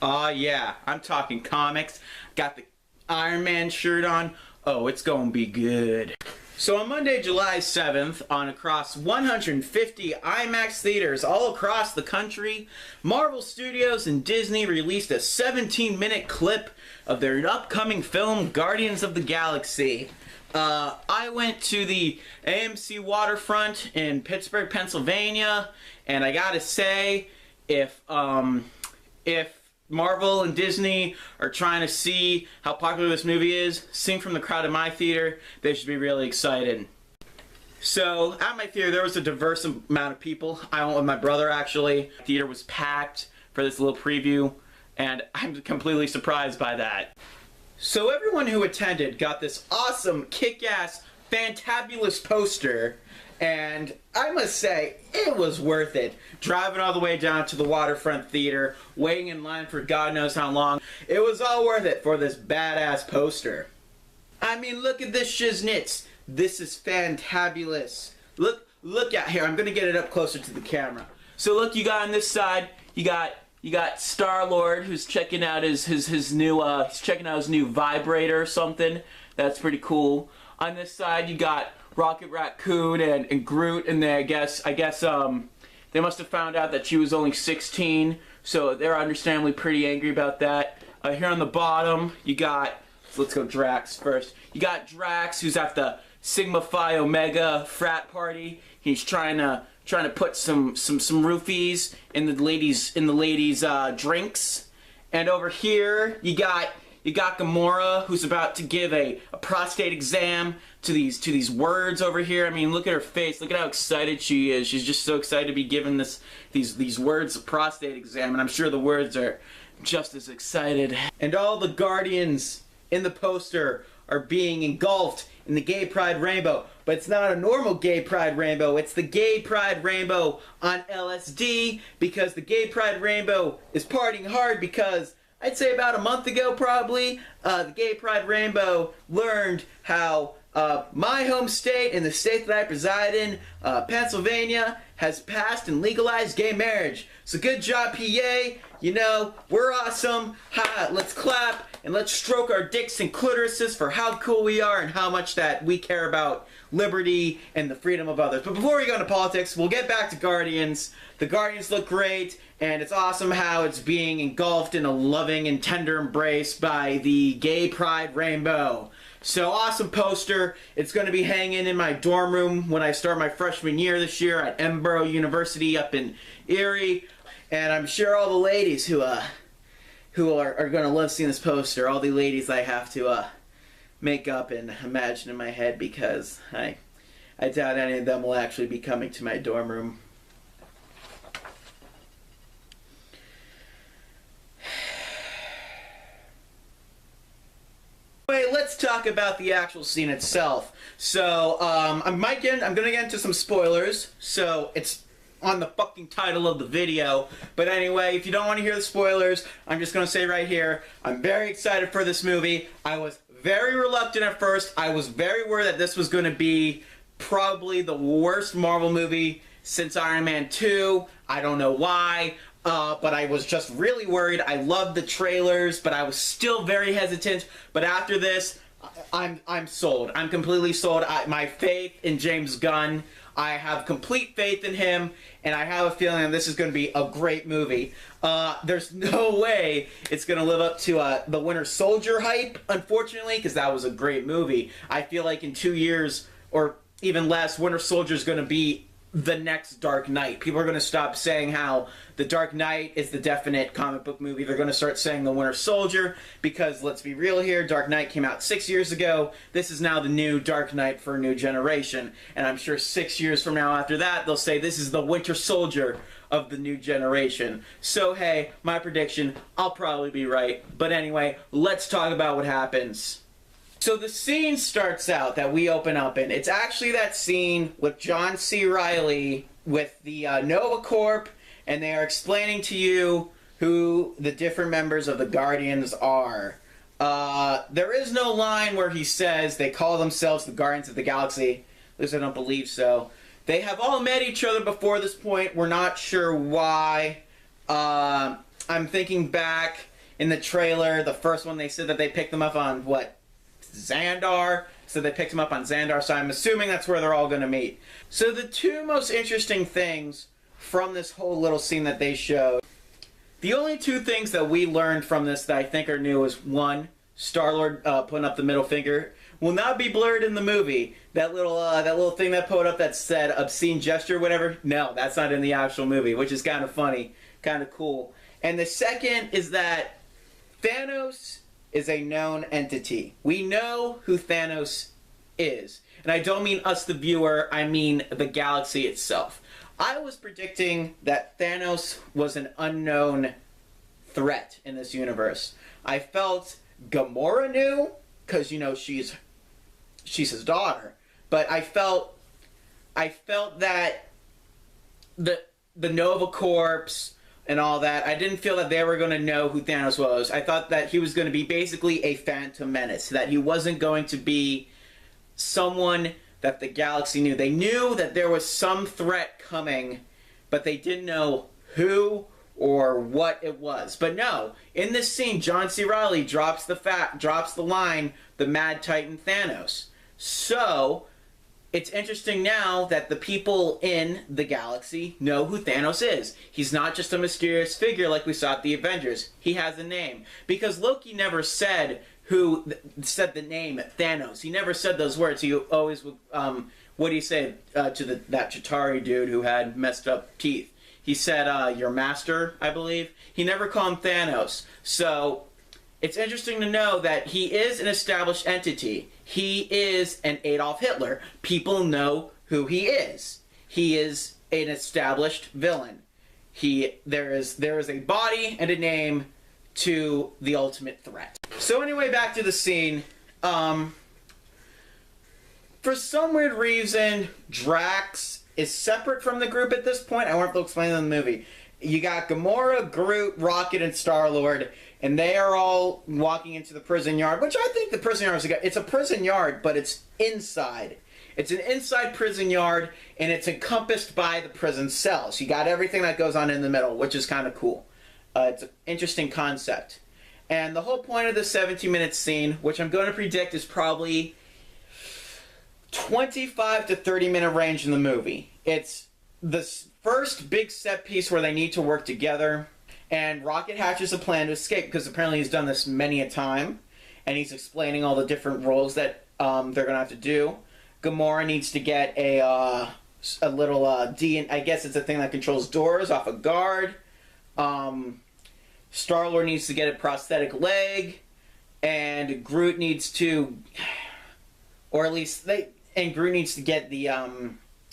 Yeah, I'm talking comics. Got the Iron Man shirt on. Oh, it's gonna be good. So on Monday, July 7th, on across 150 IMAX theaters all across the country, Marvel Studios and Disney released a 17-minute clip of their upcoming film, Guardians of the Galaxy. I went to the AMC Waterfront in Pittsburgh, Pennsylvania, and I gotta say, if Marvel and Disney are trying to see how popular this movie is, seen from the crowd in my theater, they should be really excited. So, at my theater, there was a diverse amount of people. I went with my brother, actually. The theater was packed for this little preview, and I'm completely surprised by that. So everyone who attended got this awesome, kick-ass, fantabulous poster, and I must say, it was worth it. Driving all the way down to the Waterfront Theater, waiting in line for God knows how long, it was all worth it for this badass poster. I mean, look at this shiznits. This is fantabulous. Look out here. I'm gonna get it up closer to the camera. So look, you got on this side, you got Star-Lord, who's checking out his new he's checking out his new vibrator or something. That's pretty cool. On this side, you got Rocket Raccoon and Groot, and I guess they must have found out that she was only 16, so they're understandably pretty angry about that. Here on the bottom, you got, let's go Drax first. You got Drax, who's at the Sigma Phi Omega frat party. He's trying to put some roofies in the ladies' drinks. And over here, you got Gamora, who's about to give a prostate exam to these words over here. I mean, look at her face. Look at how excited she is. She's just so excited to be given these words a prostate exam, and I'm sure the words are just as excited. And all the Guardians in the poster are being engulfed in the gay pride rainbow. But it's not a normal gay pride rainbow. It's the gay pride rainbow on LSD, because the gay pride rainbow is partying hard because I'd say about a month ago, probably, the Gay Pride Rainbow learned how my home state and the state that I preside in, Pennsylvania, has passed and legalized gay marriage. So good job, PA. You know, we're awesome. Ha, let's clap and let's stroke our dicks and clitorises for how cool we are and how much that we care about liberty and the freedom of others. But before we go into politics, we'll get back to Guardians. The Guardians look great, and it's awesome how it's being engulfed in a loving and tender embrace by the Gay Pride Rainbow. So awesome poster. It's going to be hanging in my dorm room when I start my freshman year this year at Edinburgh University up in Erie. And I'm sure all the ladies who are going to love seeing this poster, all the ladies I have to make up and imagine in my head, because I doubt any of them will actually be coming to my dorm room. Anyway, let's talk about the actual scene itself. So, I'm going to get into some spoilers, so it's on the fucking title of the video. But anyway, if you don't want to hear the spoilers, I'm just going to say right here, I'm very excited for this movie. I was very reluctant at first. I was very worried that this was going to be probably the worst Marvel movie since Iron Man 2. I don't know why. But I was just really worried. I loved the trailers, but I was still very hesitant. But after this, I'm sold. I'm completely sold. My faith in James Gunn, I have complete faith in him, and I have a feeling that this is going to be a great movie. There's no way it's going to live up to the Winter Soldier hype, unfortunately, because that was a great movie. I feel like in 2 years, or even less, Winter Soldier is going to be the next Dark Knight. People are going to stop saying how the Dark Knight is the definite comic book movie. They're going to start saying the Winter Soldier, because let's be real here, Dark Knight came out 6 years ago. This is now the new Dark Knight for a new generation. And I'm sure 6 years from now after that, they'll say this is the Winter Soldier of the new generation. So hey, my prediction, I'll probably be right. But anyway, let's talk about what happens. So the scene starts out that we open up in. It's actually that scene with John C. Reilly with the Nova Corp, and they are explaining to you who the different members of the Guardians are. There is no line where he says they call themselves the Guardians of the Galaxy. At least I don't believe so. They have all met each other before this point. We're not sure why. I'm thinking back in the trailer, the first one they said that they picked them up on, what, Xandar? So they picked him up on Xandar, so I'm assuming that's where they're all going to meet. So the two most interesting things from this whole little scene that they showed, the only two things that we learned from this that I think are new is, one, Star-Lord putting up the middle finger will not be blurred in the movie. That little thing that put up that said obscene gesture, whatever, no, that's not in the actual movie, which is kind of funny, kind of cool. And the second is that Thanos is a known entity. We know who Thanos is. And I don't mean us, the viewer, I mean the galaxy itself. I was predicting that Thanos was an unknown threat in this universe. I felt Gamora knew, because, you know, she's his daughter. But I felt that the Nova Corps and all that, I didn't feel that they were going to know who Thanos was. I thought that he was going to be basically a phantom menace, that he wasn't going to be someone that the galaxy knew. They knew that there was some threat coming, but they didn't know who or what it was. But no, in this scene, John C. Reilly drops the line, the Mad Titan Thanos. So it's interesting now that the people in the galaxy know who Thanos is. He's not just a mysterious figure like we saw at the Avengers. He has a name. Because Loki never said said the name Thanos. He never said those words. He always would, what did he say to that Chitauri dude who had messed up teeth? He said, your master, I believe. He never called him Thanos. So it's interesting to know that he is an established entity. He is an Adolf Hitler. People know who he is. He is an established villain. There is a body and a name to the ultimate threat. So anyway, back to the scene. For some weird reason, Drax is separate from the group at this point. I won't have to explain it in the movie. You got Gamora, Groot, Rocket, and Star-Lord, and they are all walking into the prison yard, which I think the prison yard it's a prison yard, but it's inside. It's an inside prison yard, and it's encompassed by the prison cells. You got everything that goes on in the middle, which is kind of cool. It's an interesting concept. And the whole point of the 17-minute scene, which I'm going to predict is probably 25 to 30-minute range in the movie. It's the first big set piece where they need to work together, and Rocket hatches a plan to escape, because apparently he's done this many a time, and he's explaining all the different roles that they're going to have to do. Gamora needs to get a little I guess it's a thing that controls doors off a guard. Star-Lord needs to get a prosthetic leg, and Groot needs to, Groot needs to get the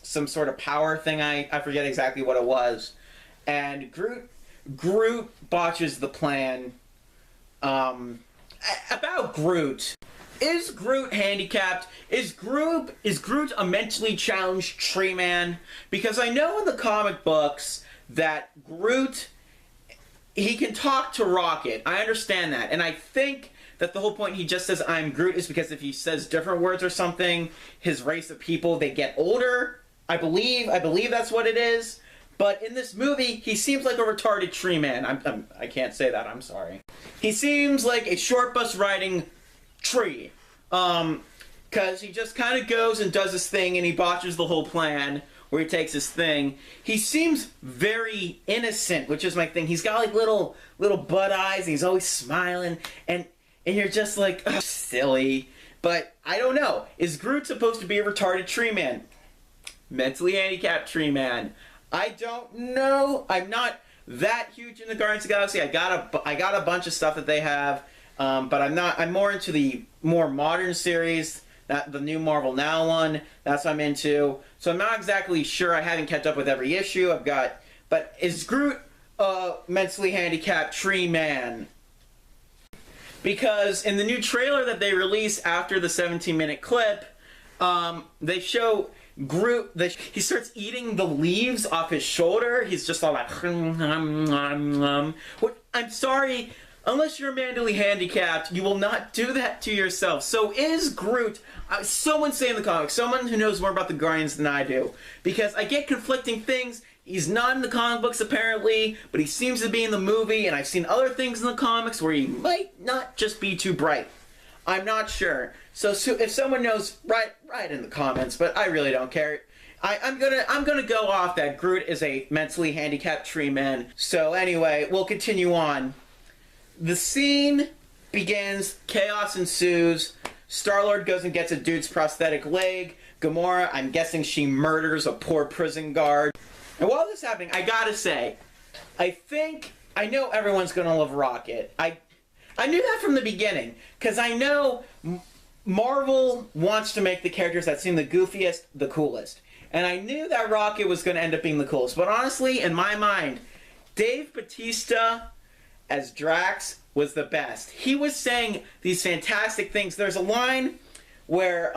some sort of power thing. I forget exactly what it was, and Groot botches the plan. About Groot. Is Groot handicapped? Is Groot a mentally challenged tree man? Because I know in the comic books that Groot, he can talk to Rocket. I understand that. And I think that the whole point he just says, I'm Groot, is because if he says different words or something, his race of people, they get older. I believe that's what it is. But in this movie, he seems like a retarded tree man. I can't say that, I'm sorry. He seems like a short bus riding tree. Because he just kind of goes and does his thing, and he botches the whole plan, where he takes his thing. He seems very innocent, which is my thing. He's got like little bud eyes, and he's always smiling, and you're just like, oh, silly. But I don't know. Is Groot supposed to be a retarded tree man? Mentally handicapped tree man? I don't know. I'm not that huge into Guardians of the Galaxy. I got a bunch of stuff that they have, but I'm more into the more modern series, the new Marvel Now one. That's what I'm into. So I'm not exactly sure. I haven't kept up with every issue. But is Groot a mentally handicapped tree man? Because in the new trailer that they released after the 17-minute clip, they show Groot, he starts eating the leaves off his shoulder. He's just all like, what? I'm sorry, unless you're mentally handicapped, you will not do that to yourself. So is Groot, someone say in the comics, someone who knows more about the Guardians than I do, because I get conflicting things. He's not in the comic books apparently, but he seems to be in the movie, and I've seen other things in the comics where he might not just be too bright. I'm not sure. So if someone knows, write in the comments, but I really don't care. I'm gonna go off that Groot is a mentally handicapped tree man. So anyway, we'll continue on. The scene begins, chaos ensues. Star-Lord goes and gets a dude's prosthetic leg. Gamora, I'm guessing she murders a poor prison guard. And while this is happening, I gotta say, I know everyone's gonna love Rocket. I knew that from the beginning, because I know Marvel wants to make the characters that seem the goofiest, the coolest. And I knew that Rocket was gonna end up being the coolest. But honestly, in my mind, Dave Bautista as Drax was the best. He was saying these fantastic things. There's a line where,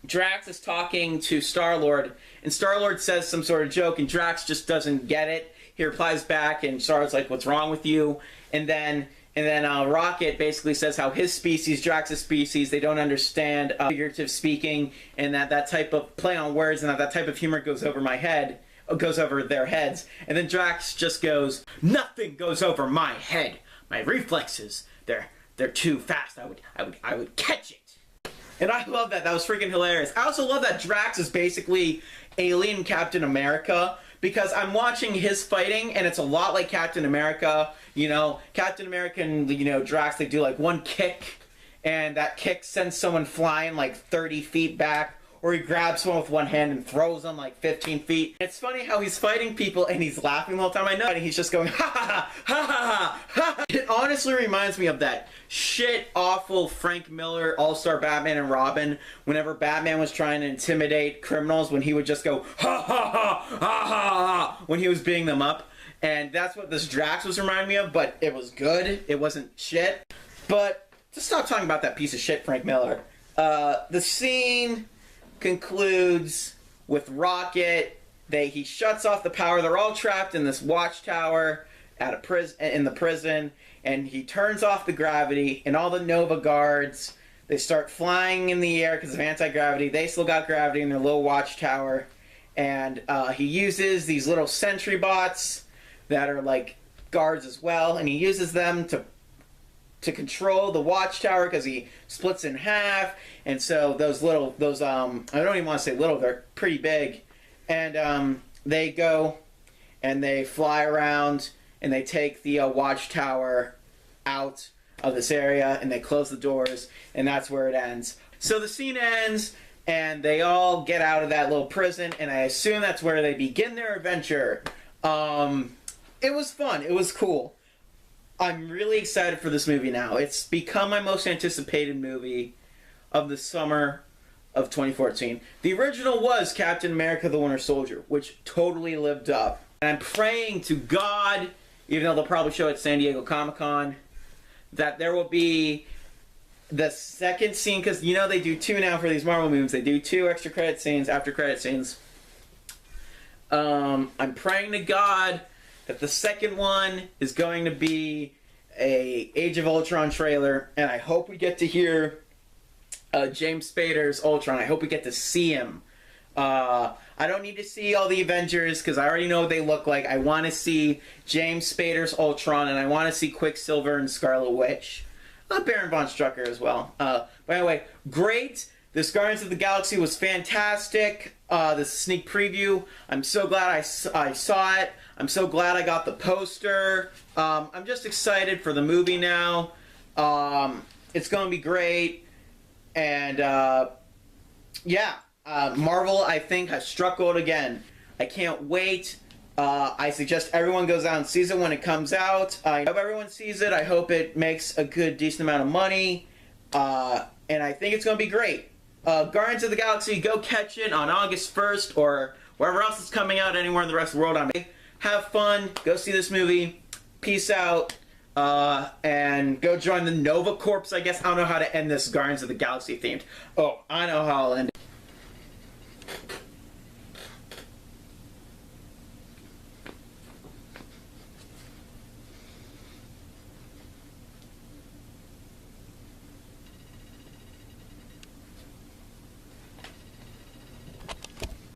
Drax is talking to Star-Lord, and Star-Lord says some sort of joke, and Drax just doesn't get it. He replies back, and Star-Lord's like, "What's wrong with you?" And then Rocket basically says how his species, Drax's species, they don't understand figurative speaking, and that type of play on words, and that type of humor goes over their heads. And then Drax just goes, "Nothing goes over my head. My reflexes, they're too fast. I would catch it." And I love that. That was freaking hilarious. I also love that Drax is basically alien Captain America, because I'm watching his fighting, and it's a lot like Captain America. You know, Captain America and, Drax, they do like one kick, and that kick sends someone flying like 30 feet back, or he grabs someone with one hand and throws them like 15 feet. It's funny how he's fighting people and he's laughing the whole time. I know, and he's just going, ha ha ha ha ha ha. It honestly reminds me of that shit awful Frank Miller All-Star Batman and Robin, whenever Batman was trying to intimidate criminals, when he would just go, ha ha ha ha ha ha, when he was beating them up. And that's what this Drax was reminding me of, but it was good. It wasn't shit. But to stop talking about that piece of shit Frank Miller, the scene concludes with Rocket. He shuts off the power. They're all trapped in this watchtower at in the prison, and he turns off the gravity, and all the Nova guards, they start flying in the air because of anti-gravity. They still got gravity in their little watchtower, and he uses these little sentry bots that are like guards as well, and he uses them to control the watchtower, because he splits in half. And so those I don't even want to say little, they're pretty big, and they go and they fly around and they take the watchtower out of this area, and they close the doors, and that's where it ends. So the scene ends, and they all get out of that little prison, and I assume that's where they begin their adventure. It was fun. It was cool. I'm really excited for this movie now. It's become my most anticipated movie of the summer of 2014. The original was Captain America the Winter Soldier, which totally lived up. And I'm praying to God, even though they'll probably show it at San Diego Comic-Con, that there will be the second scene, because they do 2 now for these Marvel movies. They do 2 extra credit scenes, after credit scenes. I'm praying to God that the second one is going to be a Age of Ultron trailer, and I hope we get to hear James Spader's Ultron. I hope we get to see him. I don't need to see all the Avengers, because I already know what they look like. I want to see James Spader's Ultron, and I want to see Quicksilver and Scarlet Witch. Baron Von Strucker as well. But anyway, great. This Guardians of the Galaxy was fantastic. This sneak preview, I'm so glad I saw it. I'm so glad I got the poster. I'm just excited for the movie now. It's going to be great. And, Marvel, I think, has struck gold again. I can't wait. I suggest everyone goes out and sees it when it comes out. I hope everyone sees it. I hope it makes a good, decent amount of money. And I think it's going to be great. Guardians of the Galaxy, go catch it on August 1st or wherever else it's coming out, anywhere in the rest of the world. Have fun. Go see this movie. Peace out. And go join the Nova Corps, I guess. I don't know how to end this Guardians of the Galaxy themed. Oh, I know how I'll end it.